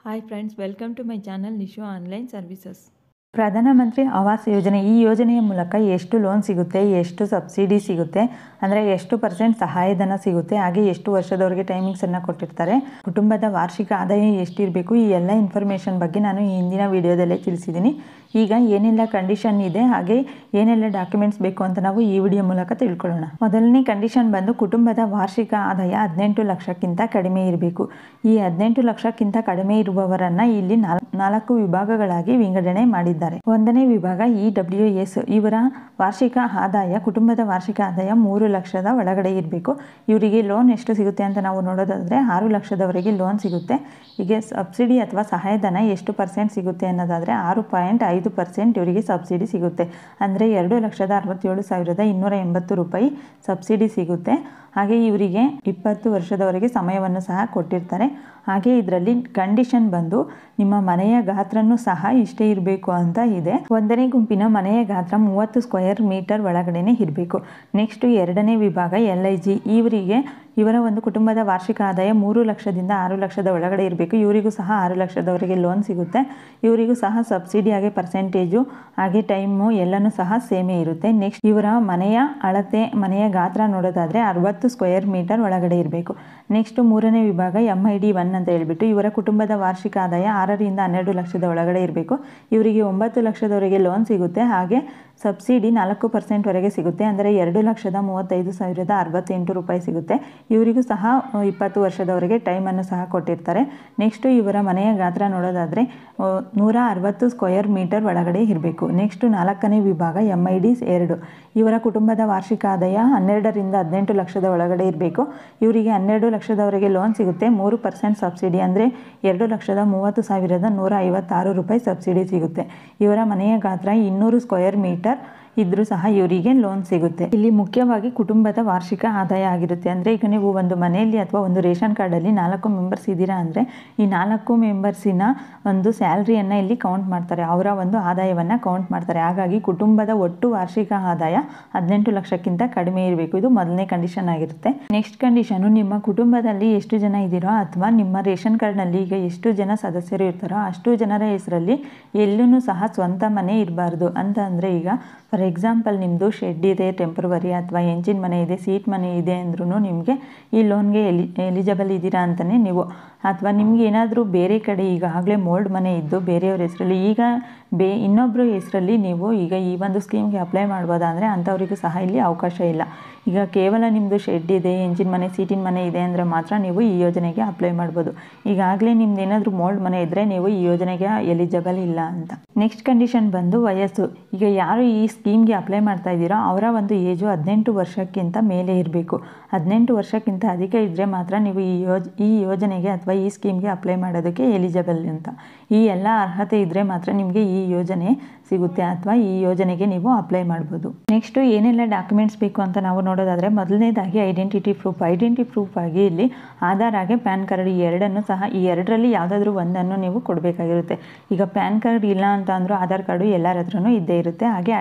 Hi friends, welcome to my channel Nishu Online Services. ಪ್ರಧಾನಮಂತ್ರಿ ಆವಾಸ್ ಯೋಜನೆ ಈ ಯೋಜನೆಯ ಮೂಲಕ ಎಷ್ಟು ಲೋನ್ ಸಿಗುತ್ತೆ, ಎಷ್ಟು ಸಬ್ಸಿಡಿ ಸಿಗುತ್ತೆ, ಅಂದರೆ ಎಷ್ಟು % ಸಹಾಯಧನ ಸಿಗುತ್ತೆ, ಹಾಗೆ ಎಷ್ಟು ವರ್ಷದವರೆಗೆ ಟೈಮಿಂಗ್ಸನ್ನು ಕೊಟ್ಟಿರ್ತಾರೆ, ಕುಟುಂಬದ ವಾರ್ಷಿಕ ಆದಾಯ ಎಷ್ಟಿರಬೇಕು, ಈ ಎಲ್ಲ ಇನ್ಫಾರ್ಮೇಷನ್ ಬಗ್ಗೆ ನಾನು ಈ ಹಿಂದಿನ ವಿಡಿಯೋದಲ್ಲೇ ತಿಳಿಸಿದ್ದೀನಿ. ಈಗ ಏನೆಲ್ಲ ಕಂಡೀಷನ್ ಇದೆ ಹಾಗೆ ಏನೆಲ್ಲ ಡಾಕ್ಯುಮೆಂಟ್ಸ್ ಬೇಕು ಅಂತ ನಾವು ಈ ವಿಡಿಯೋ ಮೂಲಕ ತಿಳ್ಕೊಳ್ಳೋಣ. ಮೊದಲನೇ ಕಂಡೀಷನ್ ಬಂದು ಕುಟುಂಬದ ವಾರ್ಷಿಕ ಆದಾಯ 18 ಲಕ್ಷಕ್ಕಿಂತ ಕಡಿಮೆ ಇರಬೇಕು. ಈ 18 ಲಕ್ಷಕ್ಕಿಂತ ಕಡಿಮೆ ಇರುವವರನ್ನು ಇಲ್ಲಿ 4 ವಿಭಾಗಗಳಾಗಿ ವಿಂಗಡಣೆ ಮಾಡಿದ್ದಾರೆ. ಒಂದನೇ ವಿಭಾಗ EWS, ಇವರ ವಾರ್ಷಿಕ ಆದಾಯ ಕುಟುಂಬದ ವಾರ್ಷಿಕ ಆದಾಯ 3 ಲಕ್ಷದ ಒಳಗಡೆ ಇರಬೇಕು. ಇವರಿಗೆ ಲೋನ್ ಎಷ್ಟು ಸಿಗುತ್ತೆ ಅಂತ ನಾವು ನೋಡೋದಾದರೆ 6 ಲಕ್ಷದವರೆಗೆ ಲೋನ್ ಸಿಗುತ್ತೆ. ಹೀಗೆ ಸಬ್ಸಿಡಿ ಅಥವಾ ಸಹಾಯಧನ ಎಷ್ಟು % ಸಿಗುತ್ತೆ ಅನ್ನೋದಾದರೆ 6.5% ಇವರಿಗೆ ಸಬ್ಸಿಡಿ ಸಿಗುತ್ತೆ. ಅಂದರೆ 2,67,280 ರೂಪಾಯಿ ಸಬ್ಸಿಡಿ ಸಿಗುತ್ತೆ. ಹಾಗೆ ಇವರಿಗೆ 20 ವರ್ಷದವರೆಗೆ ಸಮಯವನ್ನು ಸಹ ಕೊಟ್ಟಿರ್ತಾರೆ. ಹಾಗೆ ಇದರಲ್ಲಿ ಕಂಡೀಷನ್ ಬಂದು ನಿಮ್ಮ ಮನೆಯ ಗಾತ್ರನೂ ಸಹ ಇಷ್ಟೇ ಇರಬೇಕು ಅಂತ ಇದೆ. ಒಂದನೇ ಗುಂಪಿನ ಮನೆಯ ಗಾತ್ರ 30 ಸ್ಕ್ವೇರ್ ಮೀಟರ್ ಒಳಗಡೆನೆ ಇರಬೇಕು. ನೆಕ್ಸ್ಟ್ ಎರಡನೇ ವಿಭಾಗ LIG, ಇವರ ಒಂದು ಕುಟುಂಬದ ವಾರ್ಷಿಕ ಆದಾಯ 3 ಲಕ್ಷದಿಂದ 6 ಲಕ್ಷದ ಒಳಗಡೆ ಇರಬೇಕು. ಇವರಿಗೂ ಸಹ 6 ಲಕ್ಷದವರೆಗೆ ಲೋನ್ ಸಿಗುತ್ತೆ. ಇವರಿಗೂ ಸಹ ಸಬ್ಸಿಡಿ ಹಾಗೆ ಪರ್ಸೆಂಟೇಜು ಹಾಗೆ ಟೈಮು ಎಲ್ಲನೂ ಸಹ ಸೇಮೇ ಇರುತ್ತೆ. ನೆಕ್ಸ್ಟ್ ಇವರ ಮನೆಯ ಅಳತೆ, ಮನೆಯ ಗಾತ್ರ ನೋಡೋದಾದರೆ 60 ಸ್ಕ್ವೇರ್ ಮೀಟರ್ ಒಳಗಡೆ ಇರಬೇಕು. ನೆಕ್ಸ್ಟ್ ಮೂರನೇ ವಿಭಾಗ MID1 ಅಂತ ಹೇಳ್ಬಿಟ್ಟು ಇವರ ಕುಟುಂಬದ ವಾರ್ಷಿಕ ಆದಾಯ 6 ರಿಂದ 12 ಲಕ್ಷದ ಒಳಗಡೆ ಇರಬೇಕು. ಇವರಿಗೆ 9 ಲಕ್ಷದವರೆಗೆ ಲೋನ್ ಸಿಗುತ್ತೆ. ಹಾಗೆ ಸಬ್ಸಿಡಿ 4% ವರೆಗೆ ಸಿಗುತ್ತೆ. ಅಂದರೆ 2,35,068 ರೂಪಾಯಿ ಸಿಗುತ್ತೆ. ಇವರಿಗೂ ಸಹ 20 ವರ್ಷದವರೆಗೆ ಟೈಮನ್ನು ಸಹ ಕೊಟ್ಟಿರ್ತಾರೆ. ನೆಕ್ಸ್ಟು ಇವರ ಮನೆಯ ಗಾತ್ರ ನೋಡೋದಾದರೆ 160 ಸ್ಕ್ವೇರ್ ಮೀಟರ್ ಒಳಗಡೆ ಇರಬೇಕು. ನೆಕ್ಸ್ಟು ನಾಲ್ಕನೇ ವಿಭಾಗ MID2, ಇವರ ಕುಟುಂಬದ ವಾರ್ಷಿಕ ಆದಾಯ 12 ರಿಂದ 18 ಲಕ್ಷದ ಒಳಗಡೆ ಇರಬೇಕು. ಇವರಿಗೆ 12 ಲಕ್ಷದವರೆಗೆ ಲೋನ್ ಸಿಗುತ್ತೆ. 3% ಸಬ್ಸಿಡಿ ಅಂದರೆ 2,30,156 ರೂಪಾಯಿ ಸಬ್ಸಿಡಿ ಸಿಗುತ್ತೆ. ಇವರ ಮನೆಯ ಗಾತ್ರ 200 ಸ್ಕ್ವೇರ್ ಮೀಟರ್ ಇದ್ರೂ ಸಹ ಇವರಿಗೆ ಲೋನ್ ಸಿಗುತ್ತೆ. ಇಲ್ಲಿ ಮುಖ್ಯವಾಗಿ ಕುಟುಂಬದ ವಾರ್ಷಿಕ ಆದಾಯ ಆಗಿರುತ್ತೆ. ಅಂದರೆ ಈಗ ನೀವು ಒಂದು ಮನೆಯಲ್ಲಿ ಅಥವಾ ಒಂದು ರೇಷನ್ ಕಾರ್ಡಲ್ಲಿ 4 ಮೆಂಬರ್ಸ್ ಇದ್ದೀರಾ ಅಂದರೆ ಈ 4 ಮೆಂಬರ್ಸಿನ ಒಂದು ಸ್ಯಾಲ್ರಿಯನ್ನು ಇಲ್ಲಿ ಕೌಂಟ್ ಮಾಡ್ತಾರೆ, ಅವರ ಒಂದು ಆದಾಯವನ್ನು ಕೌಂಟ್ ಮಾಡ್ತಾರೆ. ಹಾಗಾಗಿ ಕುಟುಂಬದ ಒಟ್ಟು ವಾರ್ಷಿಕ ಆದಾಯ 18 ಲಕ್ಷಕ್ಕಿಂತ ಕಡಿಮೆ ಇರಬೇಕು. ಇದು ಮೊದಲನೇ ಕಂಡೀಷನ್ ಆಗಿರುತ್ತೆ. ನೆಕ್ಸ್ಟ್ ಕಂಡೀಷನು ನಿಮ್ಮ ಕುಟುಂಬದಲ್ಲಿ ಎಷ್ಟು ಜನ ಇದ್ದೀರೋ ಅಥವಾ ನಿಮ್ಮ ರೇಷನ್ ಕಾರ್ಡ್ನಲ್ಲಿ ಈಗ ಎಷ್ಟು ಜನ ಸದಸ್ಯರು ಇರ್ತಾರೋ ಅಷ್ಟು ಜನರ ಹೆಸರಲ್ಲಿ ಎಲ್ಲೂ ಸಹ ಸ್ವಂತ ಮನೆ ಇರಬಾರ್ದು. ಅಂತ ಅಂದರೆ ಈಗ ಫಾರ್ ಎಕ್ಸಾಂಪಲ್ ನಿಮ್ಮದು ಶೆಡ್ ಇದೆ, ಟೆಂಪ್ರವರಿ, ಅಥವಾ ಎಂಜಿನ್ ಮನೆ ಇದೆ, ಸೀಟ್ ಮನೆ ಇದೆ ಅಂದ್ರೂ ನಿಮಗೆ ಈ ಲೋನ್ಗೆ ಎಲಿಜಿಬಲ್ ಇದ್ದೀರಾ ಅಂತಲೇ ನೀವು. ಅಥವಾ ನಿಮ್ಗೆ ಏನಾದರೂ ಬೇರೆ ಕಡೆ ಈಗಾಗಲೇ ಮೋಲ್ಡ್ ಮನೆ ಇದ್ದು ಬೇರೆಯವ್ರ ಹೆಸರಲ್ಲಿ ಈಗ ಇನ್ನೊಬ್ಬರ ಹೆಸರಲ್ಲಿ ನೀವು ಈಗ ಈ ಒಂದು ಸ್ಕೀಮ್ಗೆ ಅಪ್ಲೈ ಮಾಡ್ಬೋದಾ ಅಂದರೆ ಅಂಥವರಿಗೂ ಸಹ ಇಲ್ಲಿ ಅವಕಾಶ ಇಲ್ಲ. ಈಗ ಕೇವಲ ನಿಮ್ಮದು ಶೆಡ್ ಇದೆ, ಎಂಜಿನ್ ಮನೆ, ಸೀಟಿನ ಮನೆ ಇದೆ ಅಂದರೆ ಮಾತ್ರ ನೀವು ಈ ಯೋಜನೆಗೆ ಅಪ್ಲೈ ಮಾಡ್ಬೋದು. ಈಗಾಗಲೇ ನಿಮ್ದು ಏನಾದರೂ ಮೋಲ್ಡ್ ಮನೆ ಇದ್ದರೆ ನೀವು ಈ ಯೋಜನೆಗೆ ಎಲಿಜಿಬಲ್ ಇಲ್ಲ ಅಂತ. ನೆಕ್ಸ್ಟ್ ಕಂಡೀಷನ್ ಬಂದು ವಯಸ್ಸು. ಈಗ ಯಾರು ಈ ಸ್ಕೀಮ್ಗೆ ಅಪ್ಲೈ ಮಾಡ್ತಾ ಇದ್ದೀರೋ ಅವರ ಒಂದು ಏಜು 18 ವರ್ಷಕ್ಕಿಂತ ಮೇಲೆ ಇರಬೇಕು. 18 ವರ್ಷಕ್ಕಿಂತ ಅಧಿಕ ಇದ್ದರೆ ಮಾತ್ರ ನೀವು ಈ ಯೋಜನೆಗೆ ಅಥವಾ ಈ ಸ್ಕೀಮ್ಗೆ ಅಪ್ಲೈ ಮಾಡೋದಕ್ಕೆ ಎಲಿಜಿಬಲ್ ಅಂತ. ಈ ಎಲ್ಲ ಅರ್ಹತೆ ಇದ್ದರೆ ಮಾತ್ರ ನಿಮಗೆ ಈ ಯೋಜನೆ ಸಿಗುತ್ತೆ ಅಥವಾ ಈ ಯೋಜನೆಗೆ ನೀವು ಅಪ್ಲೈ ಮಾಡ್ಬೋದು. ನೆಕ್ಸ್ಟು ಏನೆಲ್ಲ ಡಾಕ್ಯುಮೆಂಟ್ಸ್ ಬೇಕು ಅಂತ ನಾವು ನೋಡೋದಾದರೆ ಮೊದಲನೇದಾಗಿ ಐಡೆಂಟಿಟಿ ಪ್ರೂಫ್ ಆಗಿ ಇಲ್ಲಿ ಆಧಾರ್ ಹಾಗೆ ಪ್ಯಾನ್ ಕಾರ್ಡ್ ಈ ಎರಡನ್ನು ಸಹ ಈ ಎರಡರಲ್ಲಿ ಯಾವುದಾದ್ರೂ ಒಂದನ್ನು ನೀವು ಕೊಡಬೇಕಾಗಿರುತ್ತೆ. ಈಗ ಪ್ಯಾನ್ ಕಾರ್ಡ್ ಇಲ್ಲ ಅಂತ ಅಂದರೂ ಆಧಾರ್ ಕಾರ್ಡು ಎಲ್ಲರ ಹತ್ರನೂ ಇದ್ದೇ ಇರುತ್ತೆ. ಹಾಗೆ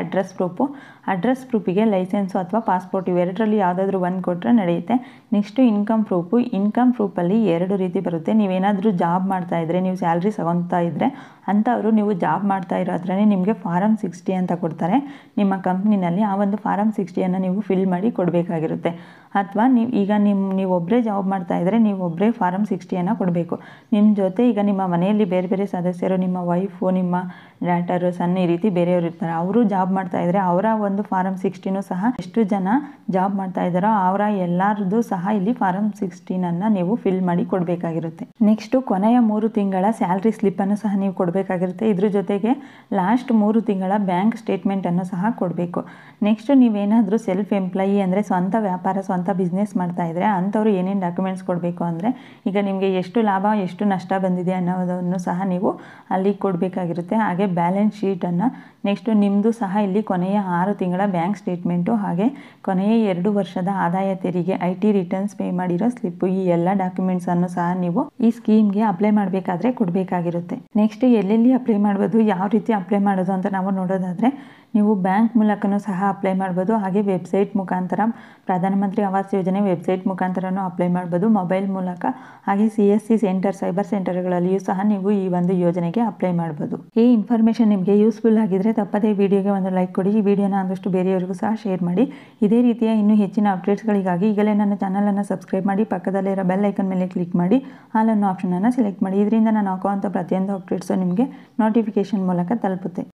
ಅಡ್ರೆಸ್ ಪ್ರೂಫಿಗೆ ಲೈಸೆನ್ಸು ಅಥವಾ ಪಾಸ್ಪೋರ್ಟ್ ಇವೆರಡರಲ್ಲಿ ಯಾವುದಾದ್ರೂ ಒಂದು ಕೊಟ್ಟರೆ ನಡೆಯುತ್ತೆ. ನೆಕ್ಸ್ಟು ಇನ್ಕಮ್ ಪ್ರೂಫಲ್ಲಿ 2 ರೀತಿ ಬರುತ್ತೆ. ನೀವೇನಾದರೂ ಜಾಬ್ ಮಾಡ್ತಾ ಇದ್ದರೆ, ನೀವು ಸ್ಯಾಲ್ರಿ ತಗೊತಾ ಇದ್ದರೆ ಅಂಥವರು ನೀವು ಜಾಬ್ ಮಾಡ್ತಾ ಇರೋ ಹತ್ರನೇ ನಿಮಗೆ ಫಾರಮ್ 60 ಅಂತ ಕೊಡ್ತಾರೆ ನಿಮ್ಮ ಕಂಪ್ನಿನಲ್ಲಿ. ಆ ಒಂದು ಫಾರಮ್ 60ಯನ್ನು ನೀವು ಫಿಲ್ ಮಾಡಿ ಕೊಡಬೇಕಾಗಿರುತ್ತೆ. ಅಥವಾ ನೀವೊಬ್ಬರೇ ಜಾಬ್ ಮಾಡ್ತಾ ಇದ್ದರೆ ನೀವೊಬ್ಬರೇ ಫಾರಮ್ 60ಯನ್ನು ಕೊಡಬೇಕು. ನಿಮ್ಮ ಜೊತೆ ಈಗ ನಿಮ್ಮ ಮನೆಯಲ್ಲಿ ಬೇರೆ ಬೇರೆ ಸದಸ್ಯರು, ನಿಮ್ಮ ವೈಫು, ನಿಮ್ಮ ಡಾಟರು, ಸನ್, ಈ ರೀತಿ ಬೇರೆಯವರು ಇರ್ತಾರೆ. ಅವರು ಜಾಬ್ ಮಾಡ್ತಾ ಇದ್ದರೆ ಅವರ ಒಂದು ಫಾರಮ್ 60ನೂ ಸಹ ಎಷ್ಟು ಜನ ಜಾಬ್ ಮಾಡ್ತಾ ಇದ್ದಾರೋ ಅವರ ಎಲ್ಲರದ್ದು ಸಹ ಇಲ್ಲಿ ಫಾರಮ್ 16ಅನ್ನು ನೀವು ಫಿಲ್ ಮಾಡಿ ಕೊಡಬೇಕಾಗಿರುತ್ತೆ. ನೆಕ್ಸ್ಟು ಕೊನೆಯ 3 ತಿಂಗಳ ಸ್ಯಾಲ್ರಿ ಸ್ಲಿಪ್ಪನ್ನು ಸಹ ನೀವು ಕೊಡಬೇಕಾಗಿರುತ್ತೆ. ಇದ್ರ ಜೊತೆಗೆ ಲಾಸ್ಟ್ 3 ತಿಂಗಳ ಬ್ಯಾಂಕ್ ಸ್ಟೇಟ್ಮೆಂಟನ್ನು ಸಹ ಕೊಡಬೇಕು. ನೆಕ್ಸ್ಟು ನೀವೇನಾದರೂ ಸೆಲ್ಫ್ ಎಂಪ್ಲಾಯಿ ಅಂದರೆ ಸ್ವಂತ ವ್ಯಾಪಾರ, ಸ್ವಂತ ಬಿಸ್ನೆಸ್ ಮಾಡ್ತಾ ಇದ್ದರೆ ಅಂಥವ್ರು ಏನೇನು ಡಾಕ್ಯುಮೆಂಟ್ಸ್ ಕೊಡಬೇಕು ಅಂದರೆ ಈಗ ನಿಮಗೆ ಎಷ್ಟು ಲಾಭ ಎಷ್ಟು ನಷ್ಟ ಬಂದಿದೆ ಅನ್ನೋದನ್ನು ಸಹ ನೀವು ಅಲ್ಲಿ ಕೊಡಬೇಕಾಗಿರುತ್ತೆ. ಹಾಗೆ ಬ್ಯಾಲೆನ್ಸ್ ಶೀಟನ್ನು, ನೆಕ್ಸ್ಟು ನಿಮ್ಮದು ಸಹ ಇಲ್ಲಿ ಕೊನೆಯ 6 ತಿಂಗಳ ಬ್ಯಾಂಕ್ ಸ್ಟೇಟ್ಮೆಂಟು, ಹಾಗೆ ಕೊನೆಯ 2 ವರ್ಷದ ಆದಾಯ ತೆರಿಗೆ IT ರಿಟರ್ನ್ಸ್ ಪೇ ಮಾಡಿರೋ ಸ್ಲಿಪ್ಪು, ಈ ಎಲ್ಲ ಡಾಕ್ಯುಮೆಂಟ್ಸನ್ನು ಸಹ ನೀವು ಈ ಸ್ಕೀಮ್ಗೆ ಅಪ್ಲೈ ಮಾಡಬೇಕಾದ್ರೆ ಕೊಡಬೇಕಾಗಿರುತ್ತೆ. ನೆಕ್ಸ್ಟ್ ಎಲ್ಲೆಲ್ಲಿ ಅಪ್ಲೈ ಮಾಡ್ಬೋದು, ಯಾವ ರೀತಿ ಅಪ್ಲೈ ಮಾಡೋದು ಮಾಡೋದು ಅಂತ ನಾವು ನೋಡೋದಾದರೆ ನೀವು ಬ್ಯಾಂಕ್ ಮೂಲಕನೂ ಸಹ ಅಪ್ಲೈ ಮಾಡ್ಬೋದು. ಹಾಗೆ ವೆಬ್ಸೈಟ್ ಮುಖಾಂತರ ಪ್ರಧಾನಮಂತ್ರಿ ಆವಾಸ್ ಯೋಜನೆ ವೆಬ್ಸೈಟ್ ಮುಖಾಂತರನೂ ಅಪ್ಲೈ ಮಾಡ್ಬೋದು ಮೊಬೈಲ್ ಮೂಲಕ. ಹಾಗೆ CSC ಸೆಂಟರ್, ಸೈಬರ್ ಸೆಂಟರ್ಗಳಲ್ಲಿಯೂ ಸಹ ನೀವು ಈ ಒಂದು ಯೋಜನೆಗೆ ಅಪ್ಲೈ ಮಾಡ್ಬೋದು. ಈ ಇನ್ಫಾರ್ಮೇಷನ್ ನಿಮಗೆ ಯೂಸ್ಫುಲ್ ಆಗಿದ್ರೆ ತಪ್ಪದೇ ವಿಡಿಯೋಗೆ ಒಂದು ಲೈಕ್ ಕೊಡಿ. ಈ ವಿಡಿಯೋನ ಆದಷ್ಟು ಬೇರೆಯವರಿಗೂ ಸಹ ಶೇರ್ ಮಾಡಿ. ಇದೇ ರೀತಿಯ ಇನ್ನೂ ಹೆಚ್ಚಿನ ಅಪ್ಡೇಟ್ಸ್ಗಳಿಗಾಗಿ ಈಗಲೇ ನನ್ನ ಚಾನಲನ್ನು ಸಬ್ಸ್ಕ್ರೈಬ್ ಮಾಡಿ, ಪಕ್ಕದಲ್ಲಿರೋ ಬೆಲ್ ಐಕನ್ ಮೇಲೆ ಕ್ಲಿಕ್ ಮಾಡಿ ಆಲ್ ಅನ್ನೋ ಆಪ್ಷನನ್ನು ಸೆಲೆಕ್ಟ್ ಮಾಡಿ. ಇದರಿಂದ ನಾನು ಹಾಕುವಂಥ ಪ್ರತಿಯೊಂದು ಅಪ್ಡೇಟ್ಸು ನಿಮಗೆ ನೋಟಿಫಿಕೇಷನ್ ಮೂಲಕ ತಲುಪುತ್ತೆ.